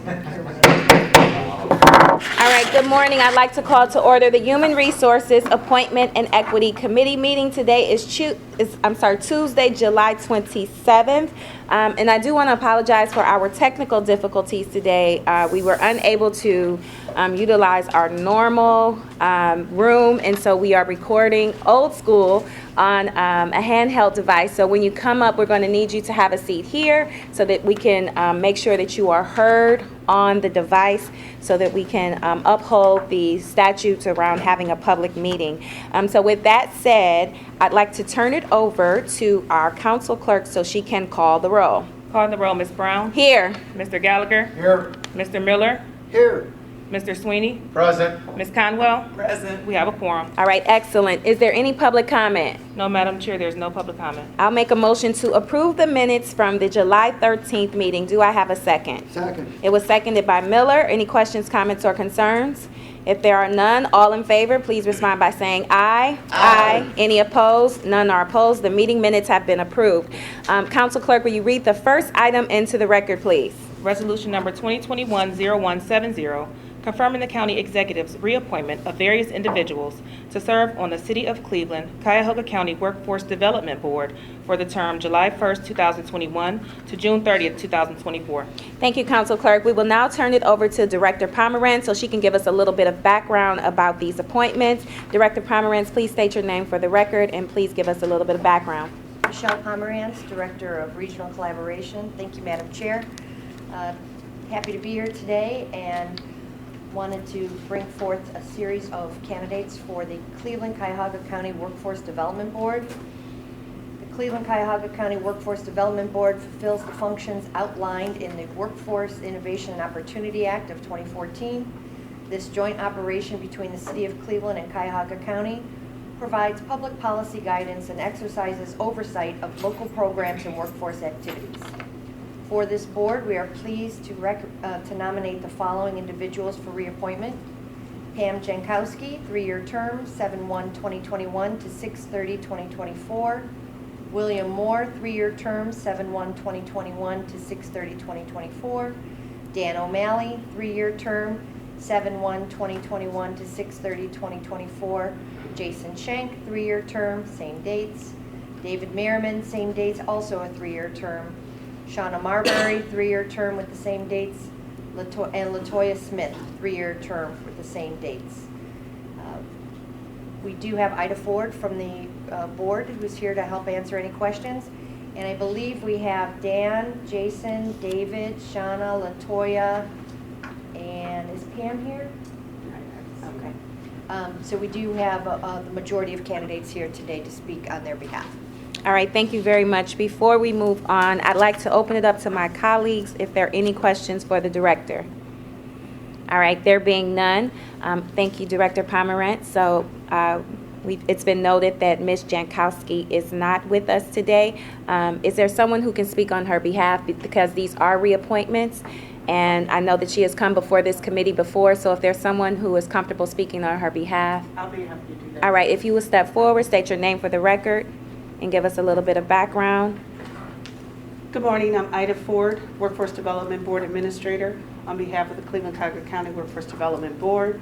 All right, good morning. I'd like to call to order the Human Resources Appointment and Equity Committee meeting. Today is Tuesday, July 27th. And I do want to apologize for our technical difficulties today. We were unable to utilize our normal room, and so we are recording old school on a handheld device. So when you come up, we're going to need you to have a seat here so that we can make sure that you are heard on the device so that we can uphold the statutes around having a public meeting. So with that said, I'd like to turn it over to our council clerk so she can call the roll. Calling the roll, Ms. Brown. Here. Mr. Gallagher. Here. Mr. Miller. Here. Mr. Sweeney. Present. Ms. Conwell. Present. We have a quorum. All right, excellent. Is there any public comment? No, Madam Chair, there's no public comment. I'll make a motion to approve the minutes from the July 13th meeting. Do I have a second? Second. It was seconded by Miller. Any questions, comments, or concerns? If there are none, all in favor, please respond by saying aye. Aye. Any opposed? None are opposed. The meeting minutes have been approved. Council Clerk, will you read the first item into the record, please? Resolution number 2021-0170, confirming the county executive's reappointment of various individuals to serve on the City of Cleveland, Cuyahoga County Workforce Development Board for the term July 1st, 2021 to June 30th, 2024. Thank you, Council Clerk. We will now turn it over to Director Pomerantz so she can give us a little bit of background about these appointments. Director Pomerantz, please state your name for the record and please give us a little bit of background. Michelle Pomerantz, Director of Regional Collaboration. Thank you, Madam Chair. Happy to be here today and wanted to bring forth a series of candidates for the Cleveland Cuyahoga County Workforce Development Board. The Cleveland Cuyahoga County Workforce Development Board fulfills the functions outlined in the Workforce Innovation and Opportunity Act of 2014. This joint operation between the City of Cleveland and Cuyahoga County provides public policy guidance and exercises oversight of local programs and workforce activities. For this board, we are pleased to nominate the following individuals for reappointment. Pam Jankowski, 3-year term, 7/1/2021 to 6/30/2024. William Moore, 3-year term, 7/1/2021 to 6/30/2024. Dan OMalley, 3-year term, 7/1/2021 to 6/30/2024. Jason Shank, 3-year term, same dates. David Merriman, same dates, also a 3-year term. Shauna Marbury, 3-year term with the same dates, and Latoya Smith, 3-year term with the same dates. We do have Ida Ford from the board who's here to help answer any questions. And I believe we have Dan, Jason, David, Shauna, Latoya, and is Pam here? Okay. So we do have the majority of candidates here today to speak on their behalf. All right, thank you very much. Before we move on, I'd like to open it up to my colleagues if there are any questions for the director. All right, there being none, thank you, Director Pomerantz. So it's been noted that Ms. Jankowski is not with us today. Is there someone who can speak on her behalf, because these are reappointments? And I know that she has come before this committee before, so if there's someone who is comfortable speaking on her behalf. I'll be happy to do that. All right, if you would step forward, state your name for the record, and give us a little bit of background. Good morning. I'm Ida Ford, Workforce Development Board Administrator on behalf of the Cleveland Cuyahoga County Workforce Development Board.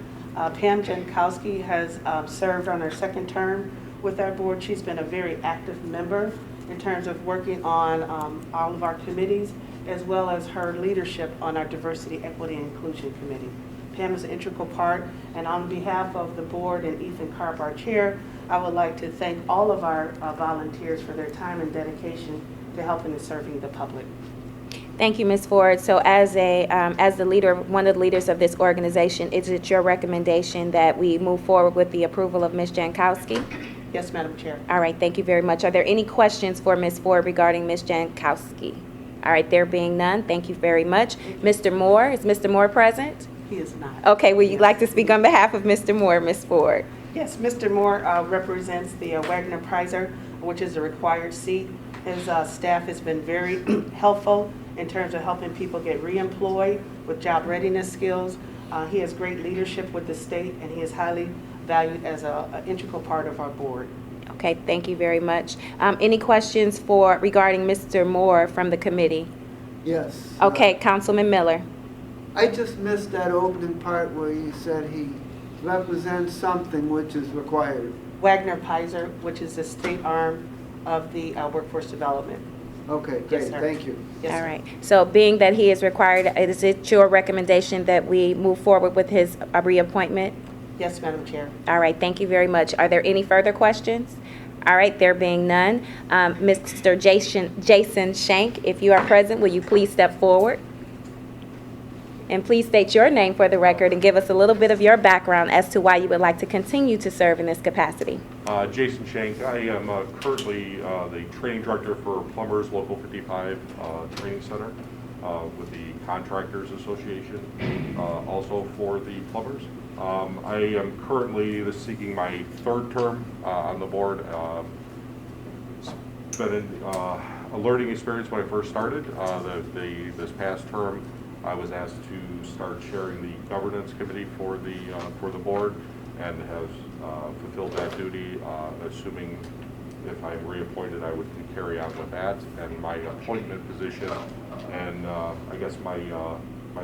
Pam Jankowski has served on her 2nd term with our board. She's been a very active member in terms of working on all of our committees, as well as her leadership on our Diversity, Equity, and Inclusion Committee. Pam is an integral part, and on behalf of the board and Ethan Karp, our chair, I would like to thank all of our volunteers for their time and dedication to helping and serving the public. Thank you, Ms. Ford. So as the leader, one of the leaders of this organization, is it your recommendation that we move forward with the approval of Ms. Jankowski? Yes, Madam Chair. All right, thank you very much. Are there any questions for Ms. Ford regarding Ms. Jankowski? All right, there being none, thank you very much. Mr. Moore, is Mr. Moore present? He is not. Okay, would you like to speak on behalf of Mr. Moore, Ms. Ford? Yes, Mr. Moore represents the Wagner Prizer, which is a required seat. His staff has been very helpful in terms of helping people get reemployed with job readiness skills. He has great leadership with the state, and he is highly valued as an integral part of our board. Okay, thank you very much. Any questions regarding Mr. Moore from the committee? Yes. Okay, Councilman Miller. I just missed that opening part where you said he represents something which is required. Wagner Pizer, which is the state arm of the Workforce Development. Okay, Yes, great, sir. thank you. Yes, All sir. right. So being that he is required, is it your recommendation that we move forward with his reappointment? Yes, Madam Chair. All right, thank you very much. Are there any further questions? All right, there being none, Mr. Jason Shank, if you are present, will you please step forward? And please state your name for the record and give us a little bit of your background as to why you would like to continue to serve in this capacity. Jason Shank. I am currently the training director for Plumbers Local 55 Training Center with the Contractors Association, also for the plumbers. I am currently seeking my third term on the board. It's been a learning experience when I first started. This past term, I was asked to start chairing the governance committee for the board, and have fulfilled that duty. Assuming if I'm reappointed, I would carry on with that. And my appointment position, and I guess my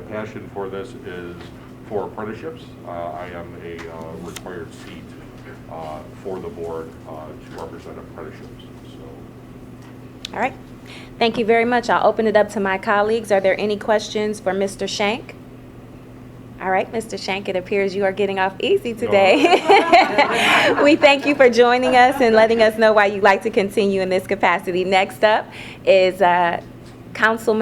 passion for this is for apprenticeships. I am a required seat for the board to represent apprenticeships. So. All right. Thank you very much. I'll open it up to my colleagues. Are there any questions for Mr. Shank? All right, Mr. Shank, it appears you are getting off easy today. We thank you for joining us and letting us know why you'd like to continue in this capacity. Next up is Council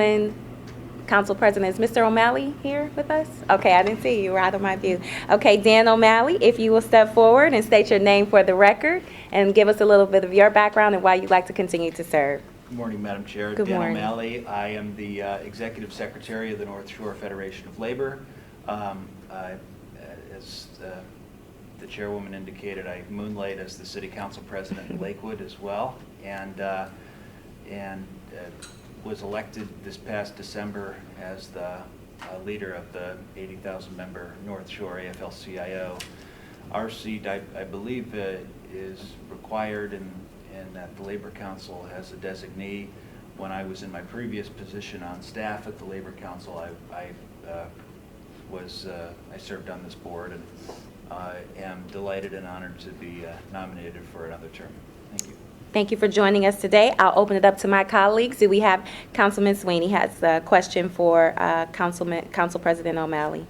President. Is Mr. OMalley here with us? Okay, I didn't see you. You're out of my view. Okay, Dan OMalley, if you will step forward and state your name for the record and give us a little bit of your background and why you'd like to continue to serve. Good morning, Madam Chair. Good morning. Dan OMalley. I am the Executive Secretary of the North Shore Federation of Labor. As the Chairwoman indicated, I moonlight as the City Council President in Lakewood as well, and was elected this past December as the leader of the 80,000 member North Shore AFL-CIO. Our seat, I believe, is required in that the Labor Council has a designee. When I was in my previous position on staff at the Labor Council, I served on this board, and am delighted and honored to be nominated for another term. Thank you. Thank you for joining us today. I'll open it up to my colleagues. Do we have Councilman Sweeney has a question for Council President OMalley?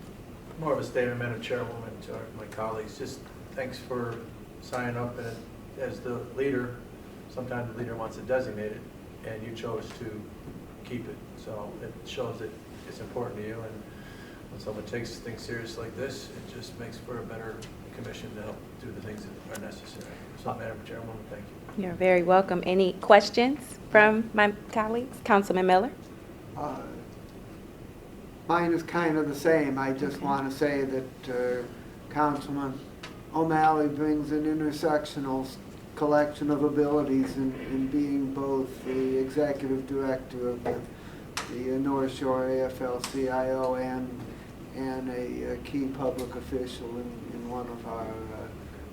More of a statement, Madam Chairwoman, to my colleagues. Just thanks for signing up, and as the leader, sometimes the leader wants it designated, and you chose to keep it. So it shows that it's important to you, and when someone takes things serious like this, it just makes for a better commission to help do the things that are necessary. So, Madam Chairwoman, thank you. You're very welcome. Any questions from my colleagues? Councilman Miller? Mine is kind of the same. I just want to say that Councilman OMalley brings an intersectional collection of abilities in being both the executive director of the North Shore AFL-CIO and a key public official in one of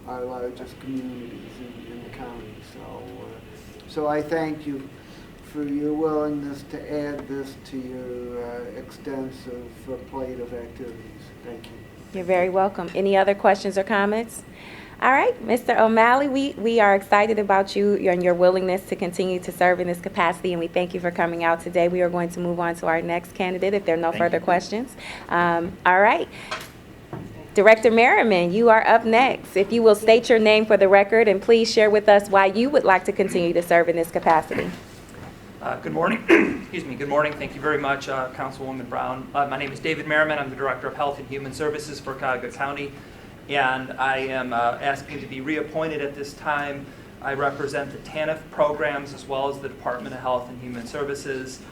our largest communities in the county. So I thank you for your willingness to add this to your extensive plate of activities. Thank you. You're very welcome. Any other questions or comments? All right, Mr. OMalley, we are excited about you and your willingness to continue to serve in this capacity, and we thank you for coming out today. We are going to move on to our next candidate if there are no further questions. All right. Director Merriman, you are up next. If you will state your name for the record and please share with us why you would like to continue to serve in this capacity. Good morning. Excuse me. Good morning. Thank you very much, Councilwoman Brown. My name is David Merriman. I'm the Director of Health and Human Services for Cuyahoga County, and I am asking to be reappointed at this time. I represent the TANF programs as well as the Department of Health and Human Services.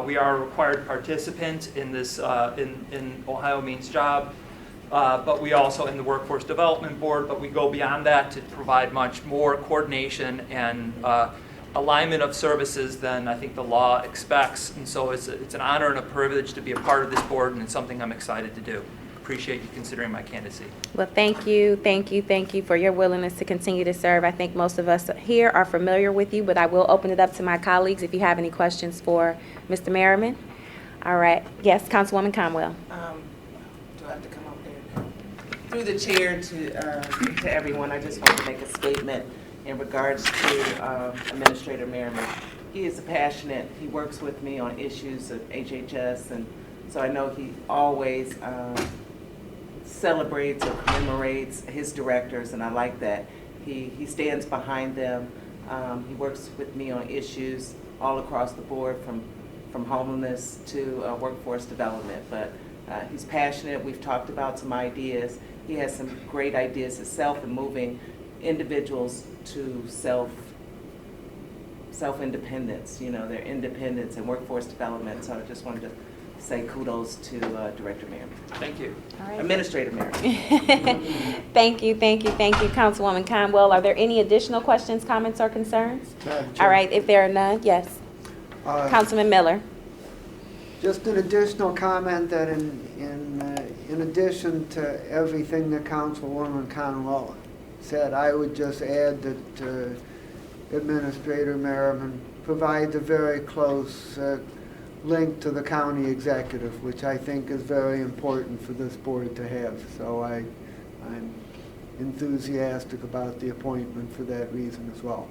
We are a required participant in this in Ohio Means Job, but we also in the Workforce Development Board, but we go beyond that to provide much more coordination and alignment of services than I think the law expects. And so it's an honor and a privilege to be a part of this board, and it's something I'm excited to do. Appreciate you considering my candidacy. Well, thank you for your willingness to continue to serve. I think most of us here are familiar with you, but I will open it up to my colleagues if you have any questions for Mr. Merriman. All right. Yes, Councilwoman Conwell. Do I have to come up there? Through the chair to everyone, I just want to make a statement in regards to Administrator Merriman. He is passionate. He works with me on issues of HHS, and so I know he always celebrates or commemorates his directors, and I like that. He stands behind them. He works with me on issues all across the board, from homelessness to workforce development. But he's passionate. We've talked about some ideas. He has some great ideas himself in moving individuals to self-independence, their independence and workforce development. So I just wanted to say kudos to Director Merriman. Thank you. All right. Administrator Merriman. Thank you, Councilwoman Conwell. Are there any additional questions, comments, or concerns? Madam Chair. All right, if there are none, yes. Councilman Miller. Just an additional comment that in addition to everything that Councilwoman Conwell said, I would just add that Administrator Merriman provides a very close link to the county executive, which I think is very important for this board to have. So I'm enthusiastic about the appointment for that reason as well.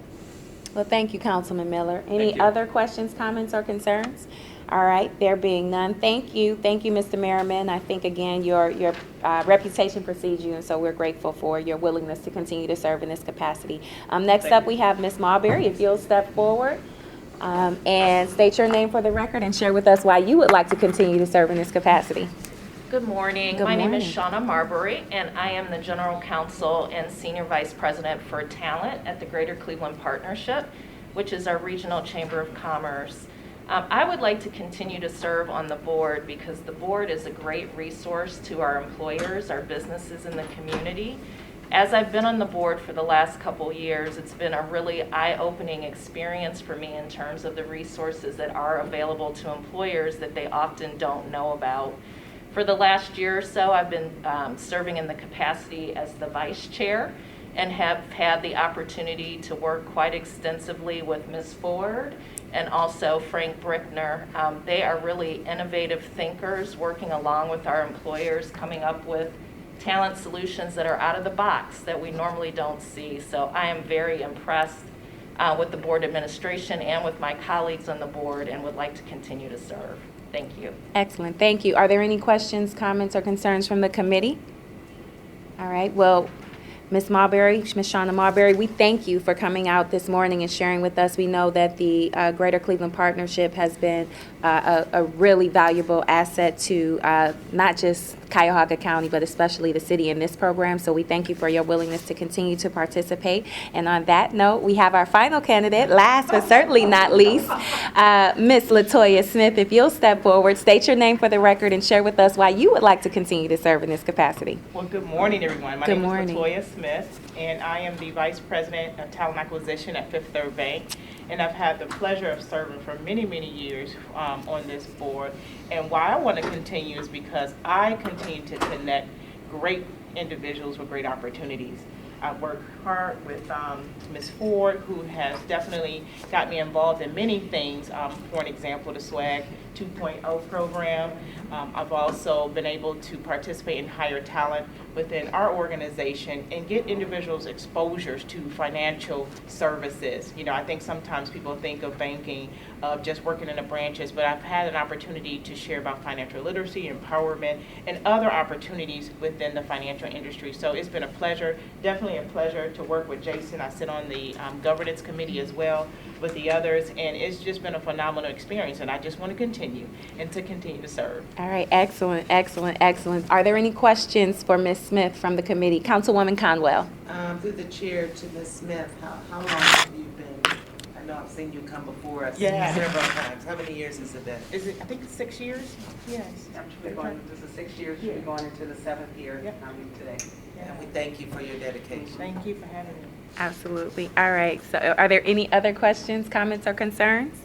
Well, thank you, Councilman Miller. Any Thank you. other questions, comments, or concerns? All right, there being none, thank you, Mr. Merriman. I think, again, your reputation precedes you, and so we're grateful for your willingness to continue to serve in this capacity. Next up, we have Ms. Marbury. If you'll step forward and state your name for the record and share with us why you would like to continue to serve in this capacity. Good morning. Good My name is morning. Shauna Marbury, and I am the General Counsel and Senior Vice President for Talent at the Greater Cleveland Partnership, which is our regional chamber of commerce. I would like to continue to serve on the board because the board is a great resource to our employers, our businesses in the community. As I've been on the board for the last couple years, it's been a really eye-opening experience for me in terms of the resources that are available to employers that they often don't know about. For the last year or so, I've been serving in the capacity as the vice chair and have had the opportunity to work quite extensively with Ms. Ford and also Frank Brickner. They are really innovative thinkers working along with our employers, coming up with talent solutions that are out of the box that we normally don't see. So I am very impressed with the board administration and with my colleagues on the board and would like to continue to serve. Thank you. Excellent, thank you. Are there any questions, comments, or concerns from the committee? All right, well, Ms. Shauna Marbury, we thank you for coming out this morning and sharing with us. We know that the Greater Cleveland Partnership has been a really valuable asset to not just Cuyahoga County, but especially the city in this program. So we thank you for your willingness to continue to participate. And on that note, we have our final candidate, last but certainly not least, Ms. LaToya Smith. If you'll step forward, state your name for the record, and share with us why you would like to continue to serve in this capacity. Well, good morning, everyone. My Good name morning. is LaToya Smith, and I am the Vice President of Talent Acquisition at Fifth Third Bank. And I've had the pleasure of serving for many, many years on this board. And why I want to continue is because I continue to connect great individuals with great opportunities. I work hard with Ms. Ford, who has definitely got me involved in many things. For an example, the SWAG 2.0 program. I've also been able to participate in hire talent within our organization and get individuals exposures to financial services. You know, I think sometimes people think of banking of just working in the branches, but I've had an opportunity to share about financial literacy, empowerment, and other opportunities within the financial industry. So it's been a pleasure, definitely a pleasure to work with Jason. I sit on the governance committee as well with the others, and it's just been a phenomenal experience, and I just want to continue to serve. All right, excellent, excellent, excellent. Are there any questions for Ms. Smith from the committee? Councilwoman Conwell. Through the chair to Ms. Smith, how long have you been? I know I've seen you come before us several times. How many years has it been? I think it's 6 years? Yes. This is 6 years, you're going into the 7th year today. And we thank you for your dedication. Thank you for having me. Absolutely. All right, so are there any other questions, comments, or concerns?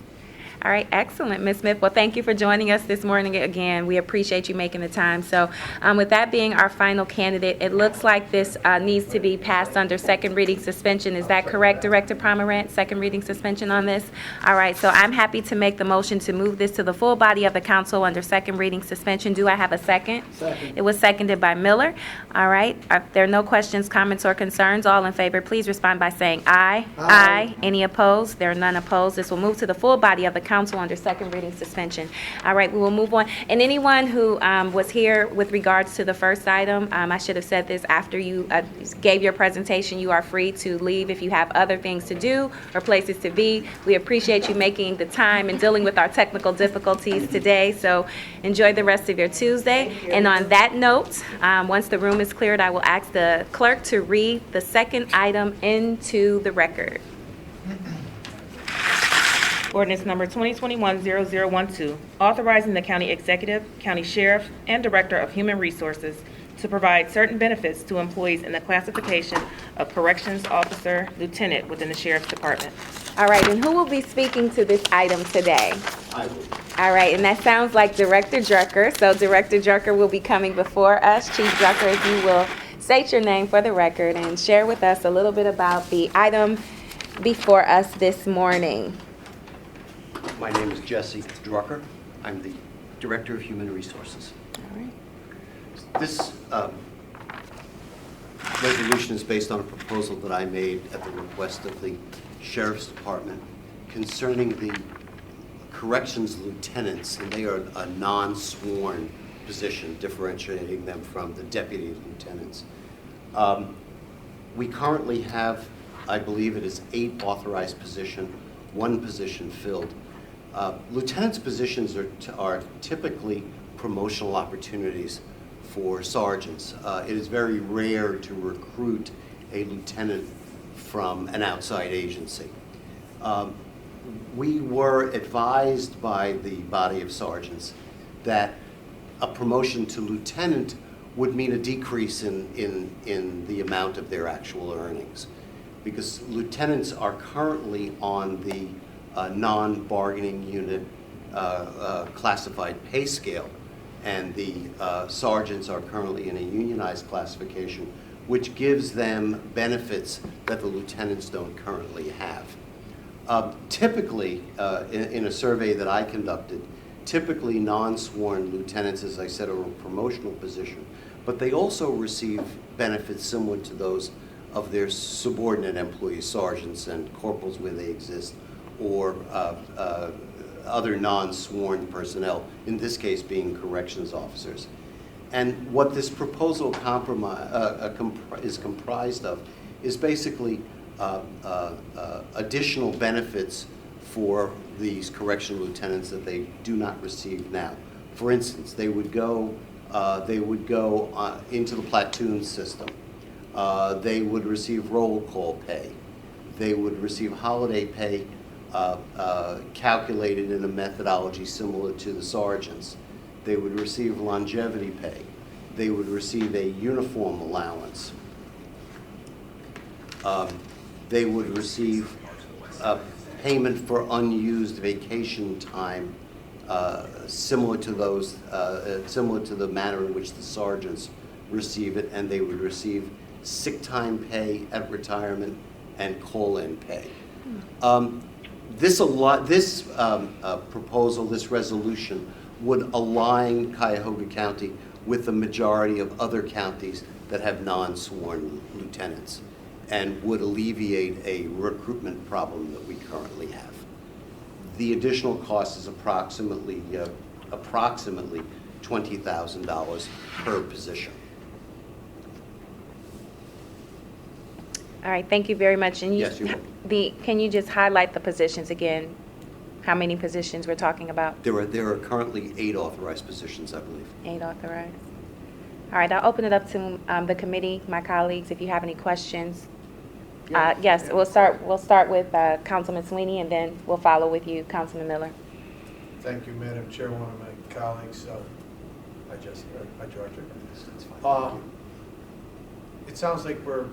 All right, excellent, Ms. Smith. Well, thank you for joining us this morning again. We appreciate you making the time. So with that being our final candidate, it looks like this needs to be passed under second reading suspension. Is that correct, Director Pomerantz? Second reading suspension on this? All right, so I'm happy to make the motion to move this to the full body of the council under second reading suspension. Do I have a second? Second. It was seconded by Miller. All right, if there are no questions, comments, or concerns, all in favor, please respond by saying aye. Aye. Any opposed? There are none opposed. This will move to the full body of the council under second reading suspension. All right, we will move on. And anyone who was here with regards to the first item, I should have said this after you gave your presentation. You are free to leave if you have other things to do or places to be. We appreciate you making the time and dealing with our technical difficulties today. So enjoy the rest of your Tuesday. And on that note, once the room is cleared, I will ask the clerk to read the second item into the record. Ordinance number 2021-0012, authorizing the county executive, county sheriff, and director of human resources to provide certain benefits to employees in the classification of corrections officer lieutenant within the sheriff's department. All right, and who will be speaking to this item today? I will. All right, and that sounds like Director Drucker. So Director Drucker will be coming before us. Chief Drucker, if you will state your name for the record and share with us a little bit about the item before us this morning. My name is Jesse Drucker. I'm the Director of Human Resources. All right. This resolution is based on a proposal that I made at the request of the Sheriff's Department concerning the corrections lieutenants, and they are a non-sworn position, differentiating them from the deputy lieutenants. We currently have, I believe it is 8 authorized positions, 1 position filled. Lieutenants' positions are typically promotional opportunities for sergeants. It is very rare to recruit a lieutenant from an outside agency. We were advised by the body of sergeants that a promotion to lieutenant would mean a decrease in the amount of their actual earnings, because lieutenants are currently on the non-bargaining unit classified pay scale, and the sergeants are currently in a unionized classification, which gives them benefits that the lieutenants don't currently have. Typically, in a survey that I conducted, typically non-sworn lieutenants, as I said, are a promotional position, but they also receive benefits similar to those of their subordinate employees, sergeants and corporals where they exist, or other non-sworn personnel, in this case being corrections officers. And what this proposal is comprised of is basically additional benefits for these correction lieutenants that they do not receive now. For instance, they would go into the platoon system. They would receive roll call pay. They would receive holiday pay calculated in a methodology similar to the sergeants. They would receive longevity pay. They would receive a uniform allowance. They would receive payment for unused vacation time, similar to the manner in which the sergeants receive it, and they would receive sick time pay at retirement and call-in pay. This proposal, this resolution, would align Cuyahoga County with the majority of other counties that have non-sworn lieutenants, and would alleviate a recruitment problem that we currently have. The additional cost is approximately $20,000 per position. All right, thank you very much. And Yes, you're welcome. Can you just highlight the positions again? How many positions we're talking about? There are currently 8 authorized positions, I believe. 8 authorized. All right, I'll open it up to the committee, my colleagues, if you have any questions. Yes, we'll start with Councilman Sweeney, and then we'll follow with you, Councilman Miller. Thank you, Madam Chairwoman, my colleagues. Hi, Jesse. Hi, George. It sounds like we're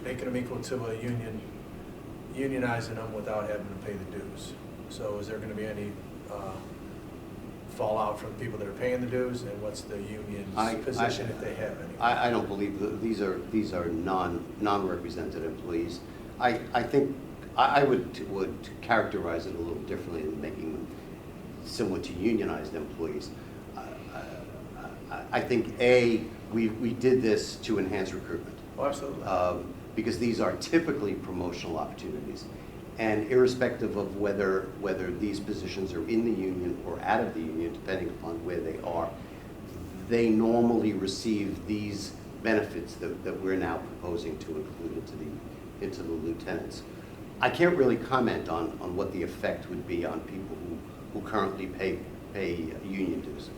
making them equal to a union, unionizing them without having to pay the dues. So is there going to be any fallout from the people that are paying the dues, and what's the union's position if they have any? I don't believe that these are non-represented employees. I think I would characterize it a little differently in making them similar to unionized employees. I think we did this to enhance recruitment. Oh, absolutely. Because these are typically promotional opportunities. And irrespective of whether these positions are in the union or out of the union, depending upon where they are, they normally receive these benefits that we're now proposing to include into the lieutenants. I can't really comment on what the effect would be on people who currently pay union dues.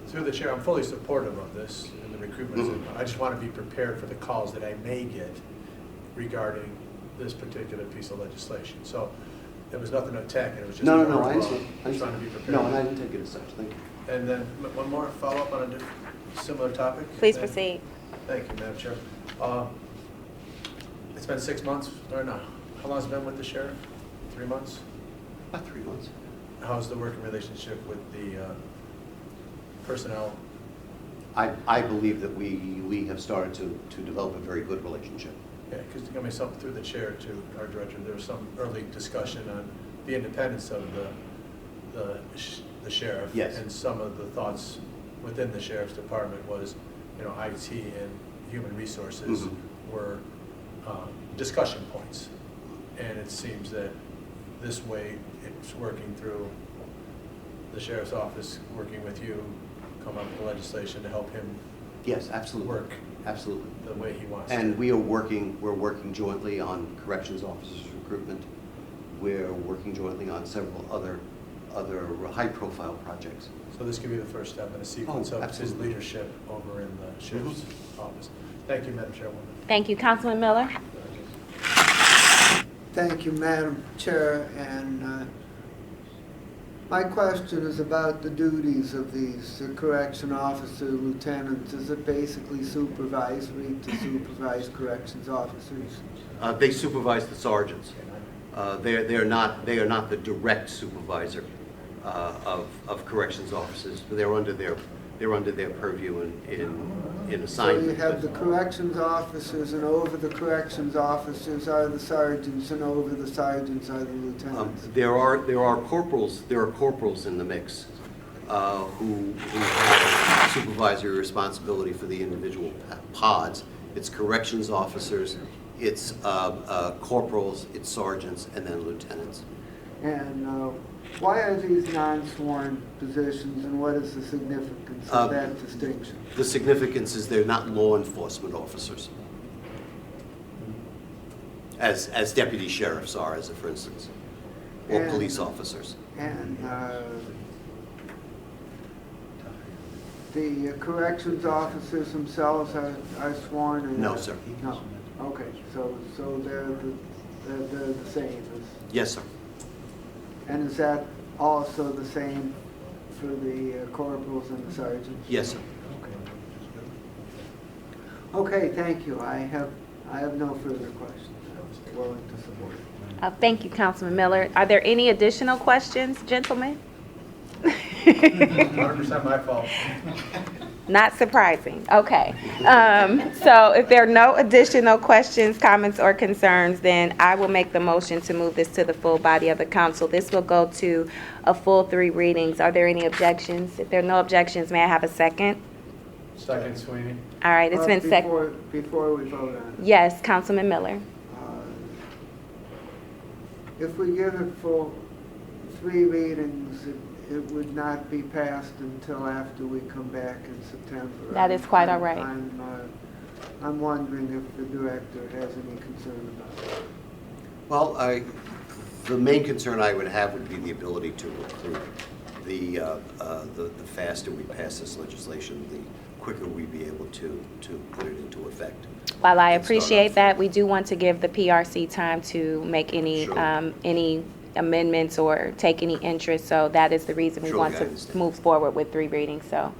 Through the chair, I'm fully supportive of this in the recruitment. Mm-hmm. I just want to be prepared for the calls that I may get regarding this particular piece of legislation. So there was nothing to attack, and it was just No, more I of understand. trying to be prepared. No, and I didn't take it as such. Thank you. And then one more follow-up on a similar topic. Please Then- proceed. Thank you, Madam Chair. It's been 6 months, or no? How long has it been with the sheriff? 3 months? About 3 months. How's the working relationship with the personnel? I believe that we have started to develop a very good relationship. Yeah, because I mean, something through the chair to our director, there was some early discussion on the independence of the sheriff. Yes. And some of the thoughts within the sheriff's department was, IT and human resources Mm-hmm. were discussion points. And it seems that this way it's working through the sheriff's office, working with you, come up with legislation to help him Yes, absolutely. work Absolutely. the way he wants to. And we're working jointly on corrections officers recruitment. We're working jointly on several other high-profile projects. So this could be the first step in a sequence of his absolutely. leadership over in the sheriff's office. Thank you, Madam Chairwoman. Thank you. Councilman Miller? Thank you, Madam Chair, and my question is about the duties of these correction officer lieutenants. Is it basically supervisory to supervise corrections officers? They supervise the sergeants. They are not the direct supervisor of corrections officers, but they're under their purview in assignment. So you have the corrections officers, and over the corrections officers are the sergeants, and over the sergeants are the lieutenants. There are corporals in the mix who have supervisory responsibility for the individual pods. It's corrections officers, it's corporals, it's sergeants, and then lieutenants. And why are these non-sworn positions, and what is the significance of that distinction? The significance is they're not law enforcement officers, as deputy sheriffs are, as a for instance, or And- police officers. And the corrections officers themselves are sworn? Or No, not? sir. No. Okay, so they're the same as... Yes, sir. And is that also the same for the corporals and the sergeants? Yes, sir. Okay, thank you. I have no further questions. I'm willing to support it. Thank you, Councilman Miller. Are there any additional questions, gentlemen? 100% my fault. Not surprising. Okay. So if there are no additional questions, comments, or concerns, then I will make the motion to move this to the full body of the council. This will go to a full 3 readings. Are there any objections? If there are no objections, may I have a second? Second, Sweeney. All right, it's been second. Before we vote on it, Yes, Councilman Miller. if we give it full 3 readings, it would not be passed until after we come back in September. That is quite all right. I'm wondering if the director has any concern about it. Well, the main concern I would have would be the ability to recruit. The faster we pass this legislation, the quicker we'd be able to put it into effect. While I And start appreciate off. that, we do want to give the PRC time to make any Sure. amendments or take any interest. So that is the reason we Surely, want I to understand. move forward with 3 readings. So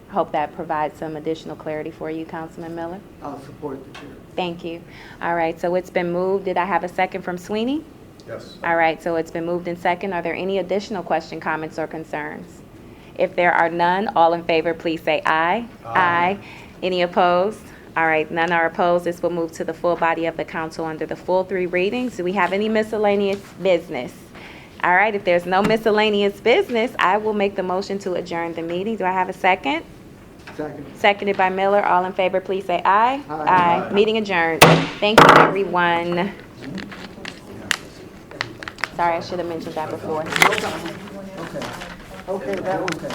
I hope that provides some additional clarity for you, Councilman Miller. I'll support the chair. Thank you. All right, so it's been moved. Did I have a second from Sweeney? Yes. All right, so it's been moved in second. Are there any additional question, comments, or concerns? If there are none, all in favor, please say aye. Aye. Any opposed? All right, none are opposed. This will move to the full body of the council under the full 3 readings. Do we have any miscellaneous business? All right, if there's no miscellaneous business, I will make the motion to adjourn the meeting. Do I have a second? Second. Seconded by Miller. All in favor, please say aye. Aye. Meeting adjourned. Thank you, everyone. Sorry, I should have mentioned that before. Okay, that was.